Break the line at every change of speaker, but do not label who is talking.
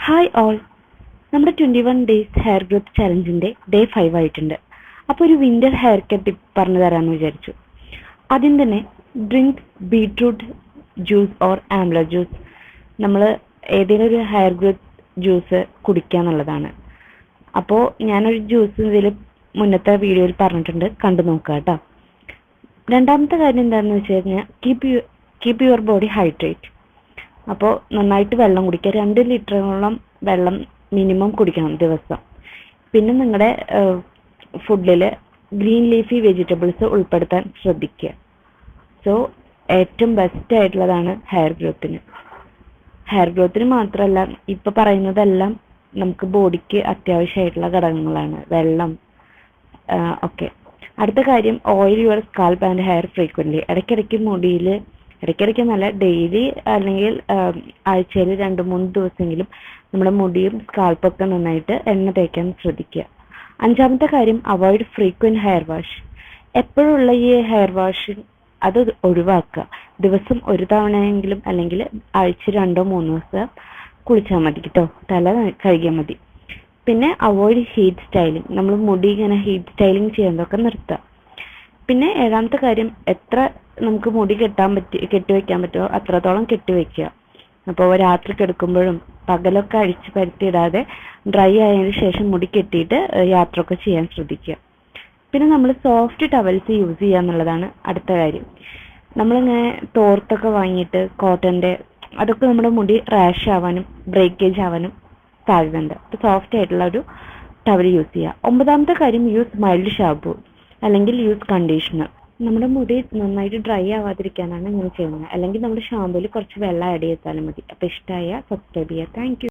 Hi all, നമ്മുടെ 21 days hair growth ചലഞ്ചിൻ്റെ day 5 ആയിട്ടുണ്ട്. അപ്പോൾ ഒരു വിൻ്റർ ഹെയർ കെയർ ടിപ്പ് പറഞ്ഞു തരാമെന്ന് വിചാരിച്ചു. ആദ്യം തന്നെ drink beetroot juice or amla juice. നമ്മൾ ഏതെങ്കിലും ഒരു ഹെയർ ഗ്രോത്ത് ജ്യൂസ് കുടിക്കുക എന്നുള്ളതാണ്. അപ്പോൾ ഞാനൊരു ജ്യൂസ് ഇതിൽ മുന്നത്തെ വീഡിയോയിൽ പറഞ്ഞിട്ടുണ്ട്, കണ്ടു നോക്കുക കേട്ടോ. രണ്ടാമത്തെ കാര്യം എന്താണെന്ന് വെച്ച് കഴിഞ്ഞാൽ കീപ്പ് യുവർ ബോഡി ഹൈഡ്രേറ്റ്. അപ്പോൾ നന്നായിട്ട് വെള്ളം കുടിക്കുക. 2 ലിറ്ററോളം വെള്ളം മിനിമം കുടിക്കണം ദിവസം. പിന്നെ നിങ്ങളുടെ ഫുഡിൽ ഗ്രീൻ ലീഫി വെജിറ്റബിൾസ് ഉൾപ്പെടുത്താൻ ശ്രദ്ധിക്കുക. സോ ഏറ്റവും ബെസ്റ്റ് ആയിട്ടുള്ളതാണ് ഹെയർ ഗ്രോത്തിന് മാത്രമല്ല, ഇപ്പോൾ പറയുന്നതെല്ലാം നമുക്ക് ബോഡിക്ക് അത്യാവശ്യമായിട്ടുള്ള ഘടകങ്ങളാണ്, വെള്ളം ഒക്കെ. അടുത്ത കാര്യം, oil your scalp and hair frequently. ഇടയ്ക്കിടയ്ക്ക് നല്ല ഡെയിലി അല്ലെങ്കിൽ ആഴ്ചയിൽ 2-3 ദിവസമെങ്കിലും നമ്മുടെ മുടിയും സ്കാൽപ്പൊക്കെ നന്നായിട്ട് എണ്ണ തേക്കാൻ ശ്രദ്ധിക്കുക. അഞ്ചാമത്തെ കാര്യം, അവോയ്ഡ് ഫ്രീക്വൻറ്റ് ഹെയർ വാഷ്. എപ്പോഴുള്ള ഈ ഹെയർ വാഷ് അത് ഒഴിവാക്കുക. ദിവസം ഒരു തവണയെങ്കിലും അല്ലെങ്കിൽ ആഴ്ച 2-3 ദിവസം കുളിച്ചാൽ മതി കേട്ടോ, തല കഴുകിയാൽ മതി. പിന്നെ അവോയ്ഡ് ഹീറ്റ് സ്റ്റൈലിംഗ്. നമ്മൾ മുടി ഇങ്ങനെ ഹീറ്റ് സ്റ്റൈലിംഗ് ചെയ്യുന്നതൊക്കെ നിർത്തുക. പിന്നെ ഏഴാമത്തെ കാര്യം, എത്ര നമുക്ക് മുടി കെട്ടിവെക്കാൻ പറ്റുമോ അത്രത്തോളം കെട്ടിവെക്കുക. അപ്പോൾ രാത്രി കിടക്കുമ്പോഴും പകലൊക്കെ അഴിച്ച് പരത്തിയിടാതെ ഡ്രൈ ആയതിനു ശേഷം മുടി കെട്ടിയിട്ട് യാത്രയൊക്കെ ചെയ്യാൻ ശ്രദ്ധിക്കുക. പിന്നെ നമ്മൾ സോഫ്റ്റ് ടവൽസ് യൂസ് ചെയ്യുക എന്നുള്ളതാണ് അടുത്ത കാര്യം. നമ്മളിങ്ങനെ തോർത്തൊക്കെ വാങ്ങിയിട്ട് കോട്ടൻ്റെ, അതൊക്കെ നമ്മുടെ മുടി റാഷ് ആവാനും ബ്രേക്കേജ് ആവാനും സാധ്യതയുണ്ട്. അപ്പോൾ സോഫ്റ്റ് ആയിട്ടുള്ള ഒരു ടവൽ യൂസ് ചെയ്യുക. 9ാമത്തെ കാര്യം, യൂസ് മൈൽഡ് ഷാമ്പൂ അല്ലെങ്കിൽ യൂസ് കണ്ടീഷണർ. നമ്മുടെ മുടി നന്നായിട്ട് ഡ്രൈ ആവാതിരിക്കാനാണ് ഇങ്ങനെ ചെയ്യുന്നത്. അല്ലെങ്കിൽ നമ്മുടെ ഷാമ്പൂയിൽ കുറച്ച് വെള്ളം ആഡ് ചെയ്താലും മതി. അപ്പോൾ ഇഷ്ടമായ സബ്സ്ക്രൈബ് ചെയ്യുക. Thank you.